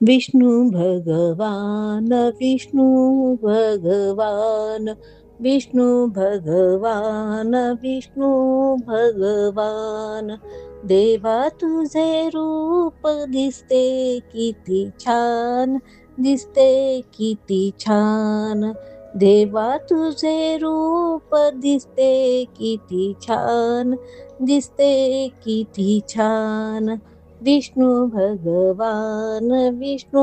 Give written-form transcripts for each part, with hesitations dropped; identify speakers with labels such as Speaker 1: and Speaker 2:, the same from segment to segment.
Speaker 1: विष्णु भगवान विष्णु भगवान विष्णु भगवान विष्णु भगवान देवा तुझे रूप दिसते किती छान दिसते किती छान देवा तुझे रूप दिसते किती छान दिसते किती छान विष्णु भगवान विष्णु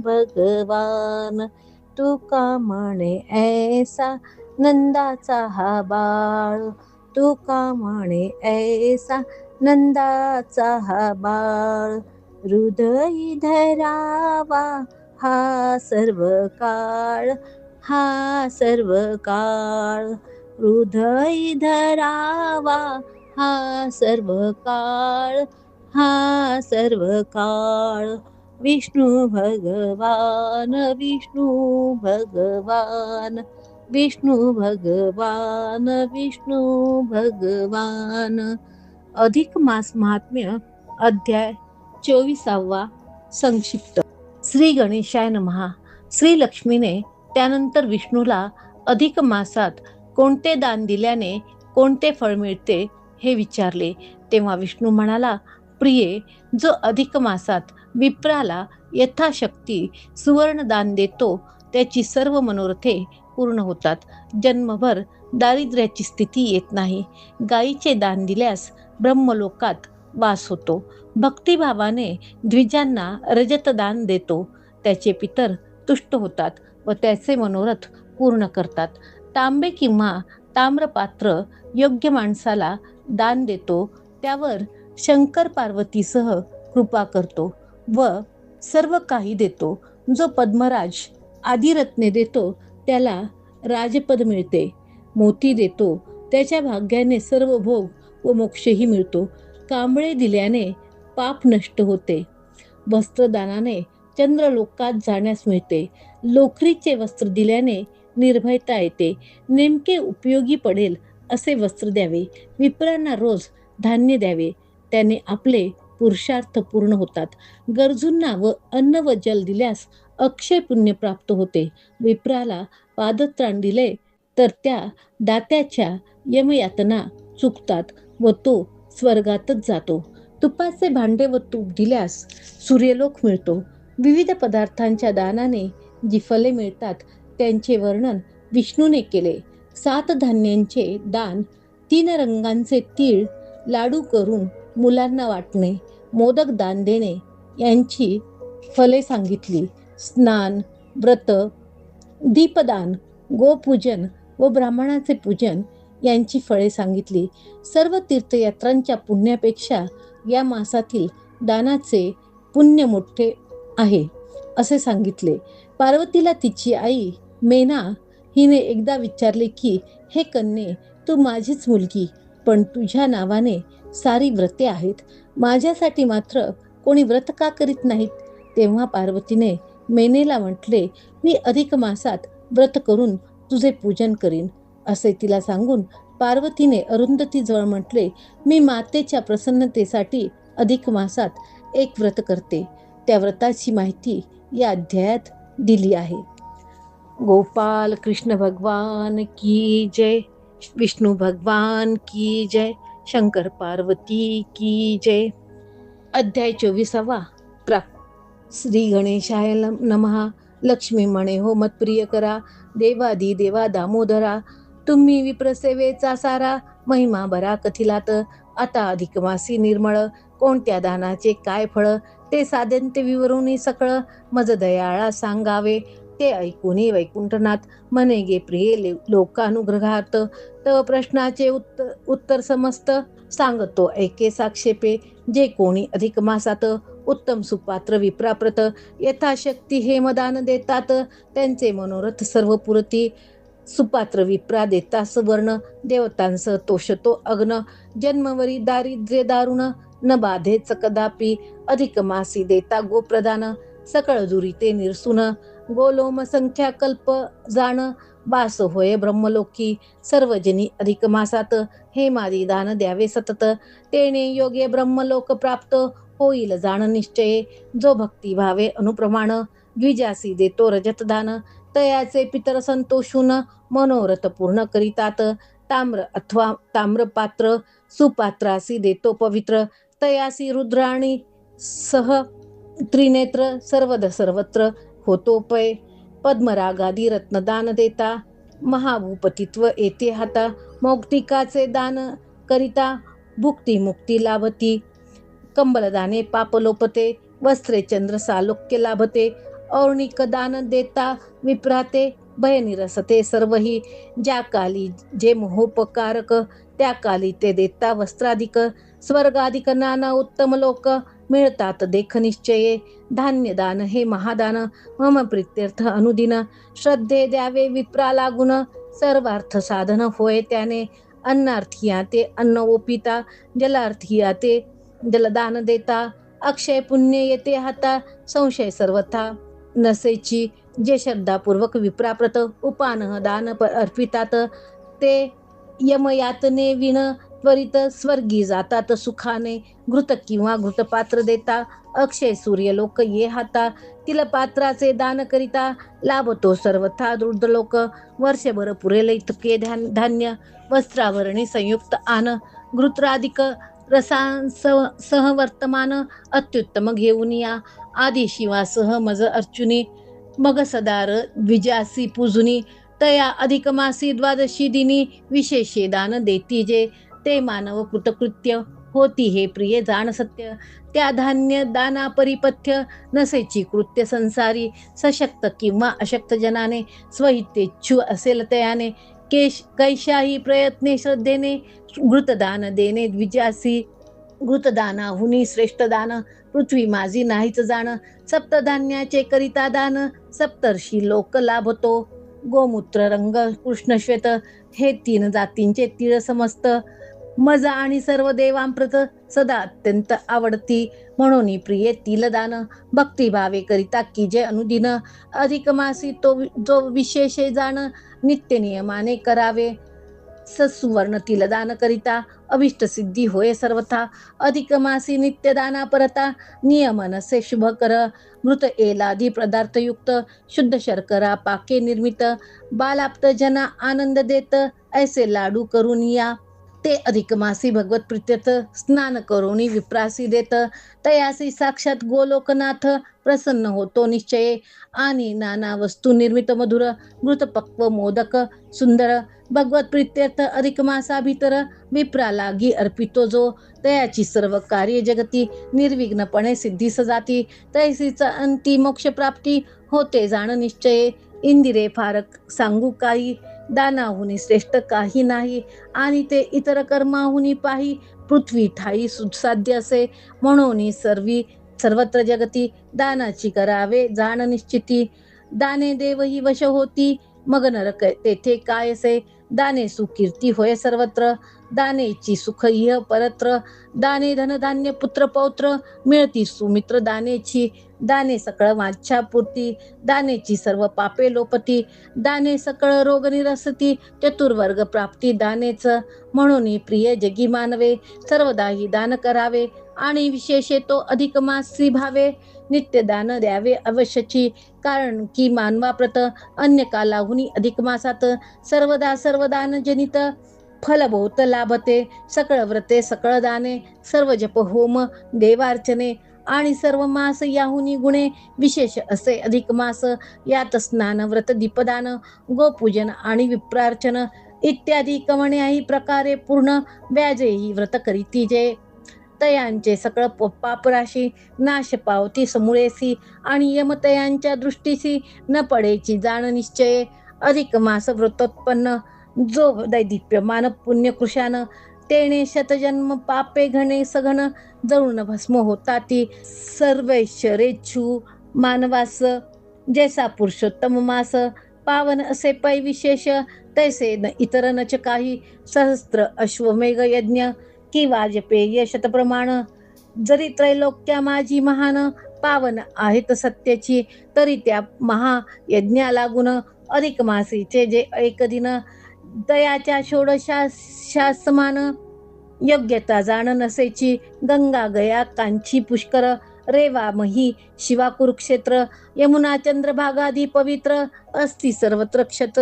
Speaker 1: भगवान तुका म्हणे ऐसा नंदाचा हा बाळ तुका म्हणे ऐसा नंदाचा हा बाळ हृदय धरावा हा सर्व काळ हा सर्व काळ हृदय धरावा हा सर्व काळ हा सर्व काळ विष्णु भगवान विष्णु भगवान विष्णु भगवान विष्णु भगवान अधिक मास महात्म्य अध्याय 24 संक्षिप्त. श्री गणेशाय नमः. श्री लक्ष्मीने त्यानंतर विष्णूला अधिक मासात कोणते दान दिल्याने कोणते फळ मिळते हे विचारले. तेव्हा विष्णू म्हणाला, प्रिये, जो अधिक मासात विप्राला यथाशक्ती सुवर्णदान देतो त्याची सर्व मनोरथे पूर्ण होतात. जन्मभर दारिद्र्याची स्थिती येत नाही. गायीचे दान दिल्यास ब्रह्मलोकात वास होतो. भक्तिभावाने द्विजांना रजतदान देतो त्याचे पितर तुष्ट होतात व त्याचे मनोरथ पूर्ण करतात. तांबे किंवा ताम्रपात्र योग्य माणसाला दान देतो त्यावर शंकर पार्वतीसह कृपा करतो व सर्व काही देतो. जो पद्मराज आदी रत्ने देतो त्याला राजपद मिळते. मोती देतो त्याच्या भाग्याने सर्व भोग व मोक्षही मिळतो. कांबळे दिल्याने पाप नष्ट होते. वस्त्रदानाने चंद्रलोकात जाण्यास मिळते. लोकरीचे वस्त्र दिल्याने निर्भयता येते. नेमके उपयोगी पडेल असे वस्त्र द्यावे. विप्रांना रोज धान्य द्यावे. त्याने आपले पुरुषार्थ पूर्ण होतात. गरजूंना व अन्न व जल दिल्यास अक्षय पुण्य प्राप्त होते. विप्राला पादत्राण दिले तर त्या दात्याच्या यमयातना चुकतात व तो स्वर्गातच जातो. तुपाचे भांडे व तूप दिल्यास सूर्यलोक मिळतो. विविध पदार्थांच्या दानाने जी फले मिळतात त्यांचे वर्णन विष्णूने केले. 7 धान्यांचे दान, 3 रंगांचे तीळ लाडू करून मुलांना वाटणे, मोदक दान देणे यांची फले सांगितली. स्नान, व्रत, दीपदान, गोपूजन व ब्राह्मणाचे पूजन यांची फळे सांगितली. सर्व तीर्थयात्रांच्या पुण्यापेक्षा या मासातील दानाचे पुण्य मोठे आहे असे सांगितले. पार्वतीला तिची आई मेना हिने एकदा विचारले की, हे कन्ये, तू माझीच मुलगी, पण तुझ्या नावाने सारी व्रते आहेत. माझ्यासाठी मात्र कोणी व्रत का करीत नाहीत? तेव्हा पार्वतीने मेनेला म्हटले, मी अधिक मासात व्रत करून तुझे पूजन करीन. असे तिला सांगून पार्वतीने अरुंधतीजवळ म्हटले, मी मातेच्या प्रसन्नतेसाठी अधिक मासात एक व्रत करते. त्या व्रताची माहिती या अध्यायात दिली आहे. गोपाल कृष्ण भगवान की जय. विष्णू भगवान की जय. शंकर पार्वती की जय. अध्याय 24. श्री गणेशाय नमः. लक्ष्मी म्हणे, हो मतप्रिय करा, देवादी देवा दामोदरा, तुम्ही विप्रसेवेचा सारा, महिमा बरा कथिलात. आता अधिक मासी निर्मळ, कोणत्या दानाचे काय फळ, ते साध्यंते विवरुनी सकळ. मज दयाळा सांगावे, ते ऐकुनी वैकुंठनाथ. म्हणे गे प्रिय लोकानुग्रहार्थ, तव प्रश्नाचे उत्तर समस्त. सांगतो ऐके साक्षेपे, जे कोणी अधिक मासात उत्तम सुपात्र विप्राप्रत यथाशक्ती हेमदान देतात, त्यांचे मनोरथ सर्व पुरती. सुपात्र विप्रा देता सुवर्ण, देवतांस तोषतो अग्न. जन्मवरी दारिद्र्य दारुण, न बाधेच कदापि. अधिक मासी देता गोप्रदान, सकळ दुरिते निरसून. गोलोम संख्या कल्प जाण, वास होय ब्रह्मलोकी. सर्वजनी अधिक मासात हे मादी दान द्यावे सतत. तेने योगे ब्रह्मलोक प्राप्त होईल जाण निश्चये, जो भक्ती भावे अनुप्रमाण, द्विजासी देतो रजतदान, तयाचे पितर संतोषून, मनोरथ पूर्ण करितात. ताम्र अथवा ताम्रपात्र, सुपात्रासी देतो पवित्र, तयासी रुद्राणी सह त्रिनेत्र, सर्वत्र होतोपय. पद्मरागादी रत्नदान देता, महाभूपतित्व येते हाता, मौक्तिकाचे दान करिता, भुक्ती मुक्ती लाभती. कंबलदाने पाप लोपते, वस्त्रे चंद्र सालोक्य लाभते, और्णिक दान देता विप्राते, भय निरसते सर्वही. ज्या काली जे मोहोपकारक, त्या काली ते देता वस्त्राधिक, स्वर्गाधिक नाना उत्तम लोक, मिळतात देख निश्चये. धान्य दान हे महादान, मम प्रित्यर्थ अनुदिन, श्रद्धे द्यावे विप्रा लागून, सर्वार्थ साधन होय त्याने. अन्नार्थिया ते अन्न ओपिता, जलार्थिया ते जलदान देता, अक्षय पुण्य येते हाता, संशय सर्वथा नसेची. जे श्रद्धापूर्वक विप्राप्रत उपानह दान अर्पितात, ते यमयातने विण त्वरित स्वर्गी जातात सुखाने. घृत किंवा घृतपात्र देता, अक्षय सूर्यलोक ये हाता, तिलपात्राचे दान करिता, लाभतो सर्वथा दृढलोक. वर्षभर पुरेल इतके धान्य, वस्त्रावरणी संयुक्त आन, घृत्राधिक रसांसह वर्तमान, अत्युत्तम घेऊन या. आदि शिवासह मज अर्चुनी, मग सदार द्विजासी पूजुनी, तया अधिक मासी द्वादशी दिनी, विशेषे दान देती जे, ते मानव कृतकृत्य होती हे प्रिय जाण सत्य. त्या धान्य दाना परिपथ्य, नसेची कृत्य संसारी, सशक्त किंवा अशक्त जनाने, स्वहितेच्छू असेल तयाने. कैशाही प्रयत्ने श्रद्धेने, घृतदान देणे द्विजासी, घृतदानाहुनी श्रेष्ठ दान, पृथ्वी माझी नाहीच जाण, सप्तधान्याचे करिता दान, सप्तर्षी लोक लाभतो. गोमूत्र रंग कृष्णश्वेत, हे 3 जातींचे तीळ समस्त, मज आणि सर्व देवांप्रत सदा अत्यंत आवडती. म्हणून प्रिये तिलदान, भक्तिभावे करिता की जे अनुदिन, अधिक मासी तो जो विशेषे जाण, नित्य नियमाने करावे. ससुवर्ण तिलदान करिता, अभिष्ट सिद्धी होय सर्वथा. अधिक मासी नित्यदाना परता, नियम नसे शुभ कर. मृत एलादी पदार्थयुक्त, शुद्ध शर्करा पाके निर्मित, बालाप्त जना आनंद देत, ऐसे लाडू करून या. ते अधिक मासी भगवत प्रीत्यर्थ, स्नान करोनी विप्रासी देत, तयासी साक्षात गोलोकनाथ, प्रसन्न होतो निश्चये. आणि नाना वस्तू निर्मित मधुर, मृतपक्व मोदक सुंदर, भगवत प्रीत्यर्थ अधिक मासा भीतर, विप्रा लागी अर्पितो जो, तयाची सर्व कार्य जगती, निर्विघ्नपणे सिद्धीस जाती. तैसीच अंती मोक्ष प्राप्ती, होते जाण निश्चये. इंदिरे फार सांगू काही, दानाहुनी श्रेष्ठ काही नाही, आणि ते इतर कर्माहुनी पाही, पृथ्वी ठाई सुसाध्य असे. म्हणून सर्वत्र जगती, दानाची करावे जाण निश्चिती. दाने देवही वश होती, मग नरक तेथे काय असे. दाने सुकीर्ती होय सर्वत्र, दानेची सुख इह परत्र. दाने धनधान्य पुत्र पौत्र, मिळती सुमित्र दानेची. दाने सकळ वाच्छापूर्ती, दानेची सर्व पापे लोपती. दाने सकळ रोग निरसती, चतुर्वर्ग प्राप्ती दानेच. म्हणून प्रिय जगी मानवे, सर्वदाही दान करावे, आणि विशेषे तो अधिक मासी भावे. नित्य दान द्यावे अवश्यची, कारण की मानवाप्रत, अन्य कालाहुनी अधिक मासात, सर्वदान जनित फल बहुत लाभते. सकळ व्रते सकळ दाने, सर्व जप होम देवार्चने, आणि सर्व मास याहुनी गुणे, विशेष असे अधिक मास. यात स्नान व्रत दीपदान, गोपूजन आणि विप्रार्चन इत्यादी कवण्याही प्रकारे पूर्ण. व्याजेही व्रत करीती जे, तयांचे सकळ पापराशी नाश पावती समूळेसी, आणि यमतयांच्या दृष्टीसी न पडेची जाण निश्चये. अधिक मास व्रतोत्पन्न, जो दैदिप्यमान पुण्यकृशान, तेणे शतजन्म पापे घणे सघन, जळून भस्म होताती. सर्वैश्वरेच्छू मानवास, जैसा पुरुषोत्तम मास, पावन असे पै विशेष, तैसे इतर नच काही. सहस्त्र अश्वमेघ यज्ञ, की वाजपेय शतप्रमाण, जरी त्रैलोक्या माझी महान, पावन आहेत सत्याची. तरी त्या महायज्ञा लागून, अधिक मासीचे जे एक दिन, दयाच्या षोडशासमान, योग्यता जाण नसेची गंगा गया कांची पुष्कर रेवा मही शिवा कुरुक्षेत्र यमुना चंद्रभागादी पवित्र अस्ति सर्वत्र क्षत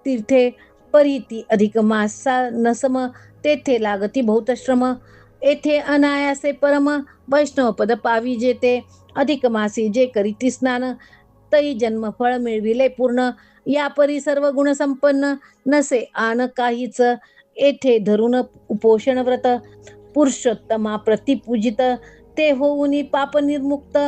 Speaker 1: तीर्थे परिती अधिक मासा नसम तेथे लागती बहुत श्रम येथे अनायासे परम वैष्णव पद पावी जेते अधिक मासी जे करीती स्नान तई जन्म फळ मिळविले पूर्ण या परी सर्व गुण संपन्न नसे आन काहीच येथे धरून उपोषण व्रत पुरुषोत्तमा प्रतिपूजित ते होऊनी पाप निर्मुक्त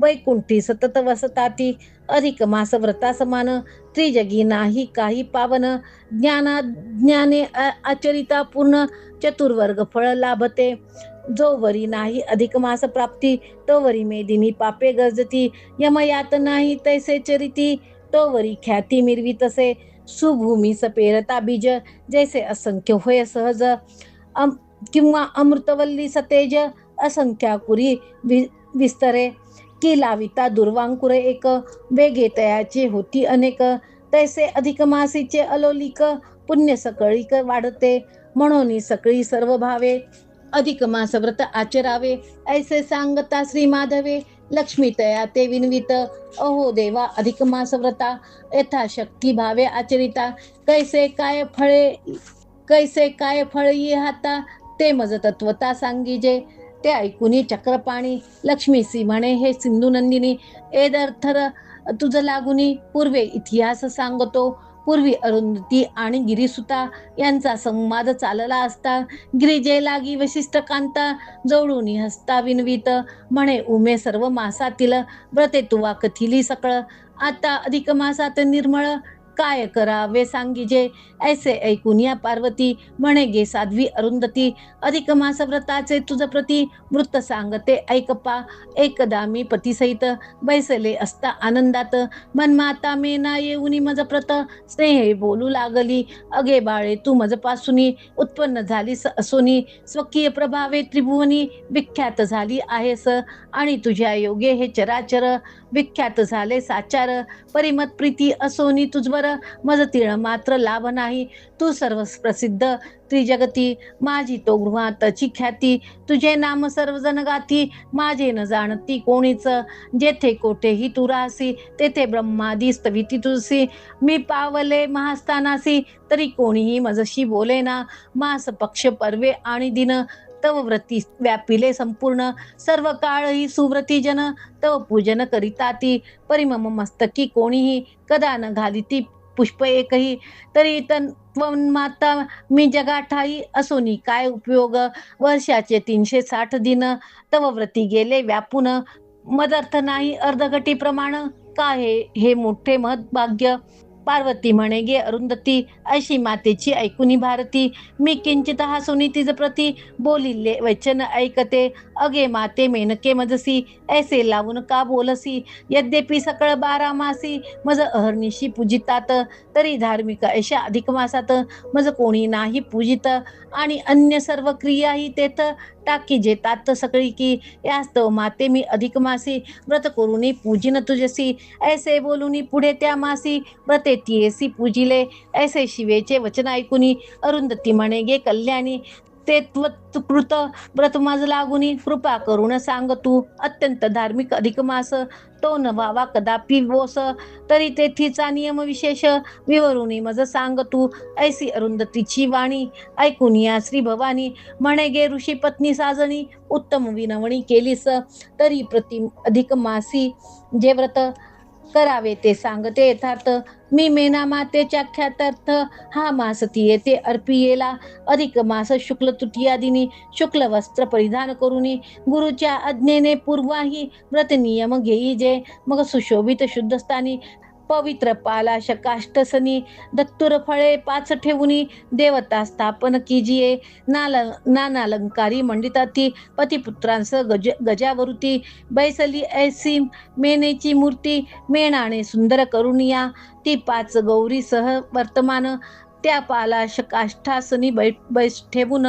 Speaker 1: वैकुंठी सतत वसताती अधिक मास व्रता समान त्रिजगी नाही काही पावन ज्ञाने आचरिता पूर्ण चतुर्वर्ग फळ लाभते जो वरी नाही अधिक मास प्राप्ती तो वरी मेदिनी पापे गरजती यमयात नाही तैसे चरिती तो वरी ख्याती मिरवी तसे सुभूमी सपेरता बीज जैसे असंख्य होय सहज किंवा अमृतवल्ली सतेज असंख्याकुरी विस्तरे की लाविता दुर्वांकुर एक वेगे तयाचे होती अनेक तैसे अधिक मासीचे अलोलिक पुण्य सकळीक वाढते म्हणून सकळी सर्व भावे अधिक मास व्रत आचरावे ऐसे सांगता श्री माधवे लक्ष्मी तया ते विनवित अहो देवा अधिक मास व्रता यथाशक्ती भावे आचरिता कैसे काय फळे ये हाता ते मज तत्वता सांगीजे ते ऐकुनी चक्रपाणी लक्ष्मीसी म्हणे हे सिंधू नंदिनी एदर्थर तुझ लागुनी पूर्वे इतिहास सांगतो पूर्वी अरुंधती आणि गिरीसुता यांचा संवाद चालला असता गिरिजे लागी वशिष्ठ कांता जवळून हस्ता विनवित म्हणे उमे सर्व मासातील व्रते तुवा कथिली सकळ आता अधिक मासात निर्मळ काय करावे सांगिजे ऐसे ऐकून या पार्वती म्हणे गे साध्वी अरुंधती अधिक मास व्रताचे तुझ प्रती वृत्त सांगते ऐकपा एकदा मी पतीसहित बैसले असता आनंदात मनमाता मेना येऊनी मज प्रत स्नेहे बोलू लागली अगे बाळे तू मजपासूनी उत्पन्न झालीस असोनी स्वकीय प्रभावे त्रिभुवनी विख्यात झाली आहेस आणि तुझ्या योगे हे चराचर विख्यात झाले साचार परिमत प्रीती असोनी तुझवर मज तीळ मात्र लाभ नाही तू सर्व प्रसिद्ध त्रिजगती माझी तो गृहातची ख्याती तुझे नाम सर्वजण गाती माझे न जाणती कोणीच जेथे कोठेही तू राहसी तेथे ब्रह्मादी स्तविती तुझसी मी पावले महास्थानासी तरी कोणीही मजशी बोले ना मास पक्ष पर्वे आणि दिन तव व्रती व्यापिले संपूर्ण सर्व काळ ही सुव्रती जन तव पूजन करिताती परिमम मस्तकी कोणीही कदा न घालिती पुष्प एकही तरी माता मी जगाठाई असोनी काय उपयोग वर्षाचे 360 दिन तव व्रती गेले व्यापून मदर्थ नाही अर्धघटी प्रमाण काय हे मोठे महत्भाग्य पार्वती म्हणे गे अरुंधती अशी मातेची ऐकुनी भारती मी किंचित हसुनी तिज प्रती बोलिले वचन ऐकते अगे माते मेनके मजसी ऐसे लावून का बोलसी यद्यपि सकळ 12 मासी मज अहर्निशी पूजितात तरी धार्मिक अशा अधिक मासात मज कोणी नाही पूजित आणि अन्य सर्व क्रियाही तेथ टाकी जेतात सगळी की यास्तव माते मी अधिक मासी व्रत करूनी पूजिन तुझसी ऐसे बोलूनी पुढे त्या मासी व्रते तियेसी पूजिले ऐसे शिवेचे वचन ऐकुनी अरुंधती म्हणे गे कल्याणी ते त्वत्कृत व्रत मज लागुनी कृपा करून सांग तू अत्यंत धार्मिक अधिक मास तो न व्हावा कदापि वोस तरी तेथीचा नियम विशेष विवरुनी मज सांग तू ऐसी अरुंधतीची वाणी ऐकून या श्री भवानी म्हणे गे ऋषी पत्नी साजणी उत्तम विनवणी केलीस तरी प्रति अधिक मासी जे व्रत करावे ते सांगते यथार्थ मी मेना मातेच्या ख्यातार्थ हा मास ती येते अर्पियेला अधिक मास शुक्ल तृतीया दिनी शुक्ल वस्त्र परिधान करूनी गुरुच्या आज्ञेने पूर्वाही व्रत नियम घेई जे मग सुशोभित शुद्ध स्थानी पवित्र पाला शकाष्टसनी दत्तुर फळे 5 ठेवुनी देवता स्थापन कीजिये नानालंकारी मंडिताती पतिपुत्रांस गजावरुती बैसली ऐसी मेनेची मूर्ती मेणाने सुंदर करुनिया ती 5 गौरी सह वर्तमान त्या पालाश काष्ठासनी बैस ठेवून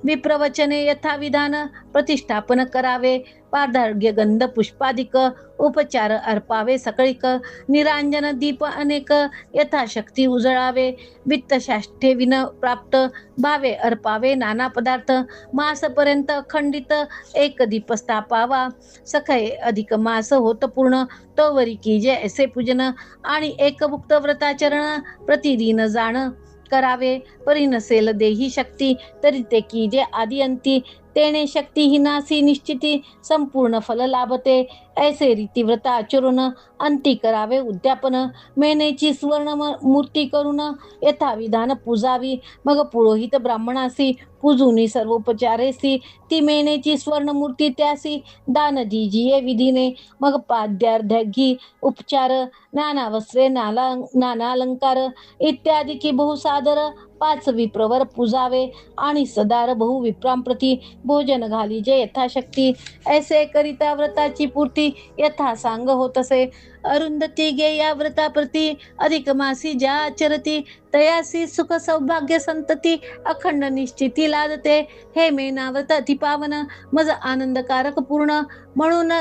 Speaker 1: विप्रवचने यथाविधान प्रतिष्ठापन करावे पादार्घ्य गंध पुष्पादिक उपचार अर्पावे सकळिक, निरांजन दीप अनेक यथाशक्ती उजळावे, वित्तशाष्ठे विन प्राप्त भावे अर्पावे नाना पदार्थ, मासपर्यंत खंडित एक दीप स्थापावा, सखय अधिक मास होत पूर्ण, तोवरी की जे ऐसे पूजन, आणि एकभुक्त व्रताचरण प्रतिदिन जाण करावे, परी नसेल देही शक्ती तरी ते की जे आदि अंती, तेणे शक्तिहीनासी निश्चिती संपूर्ण फल लाभते, ऐसे रीती व्रत आचरून अंती करावे उद्यापन, मेनेची सुवर्ण मूर्ती करून यथाविधान पूजावी, मग पुरोहित ब्राह्मणासी पूजुनी सर्वोपचारेसी, ती मेनेची स्वर्ण मूर्ती त्यासी दान दीजिये विधीने, मग पाद्यार्घ्य उपचार, नाना वस्त्रे नाना अलंकार इत्यादी की बहुसादर 5 विप्रवर पूजावे, आणि सदार बहु विप्रांप्रती भोजन घाली जे यथाशक्ती, ऐसे करिता व्रताची पूर्ती यथा सांग होत असे. अरुंधती गे या व्रताप्रती अधिक मासी ज्या आचरती, तयासी सुख सौभाग्य संतती अखंड निश्चिती लादते, हे मेना व्रत अति पावन मज आनंदकारक पूर्ण, म्हणून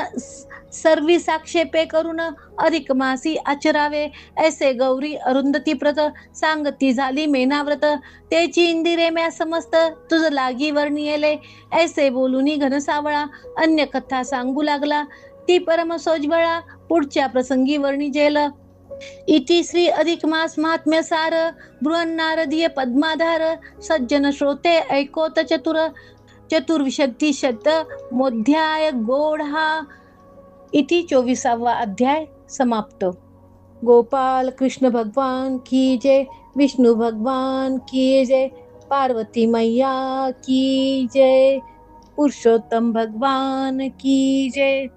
Speaker 1: सर्वी साक्षेपे करून अधिक मासी आचरावे, ऐसे गौरी अरुंधती व्रत सांगती झाली मेनाव्रत, तेची इंदिरे म्या समस्त तुझ लागी वर्णियेले, ऐसे बोलूनी घनसावळा अन्य कथा सांगू लागला, ती परम सोज्वळा पुढच्या प्रसंगी वर्णिजेल. इति श्री अधिक मास महात्म्य सार, बृहन्नारदीय पद्माधार, सज्जन श्रोते ऐकोत चतुर्विशती मोध्याय गोढा. इति 24वा अध्याय समाप्त. गोपाल कृष्ण भगवान की जय, विष्णु भगवान की जय, पार्वती मैया की जय, पुरुषोत्तम भगवान की जय.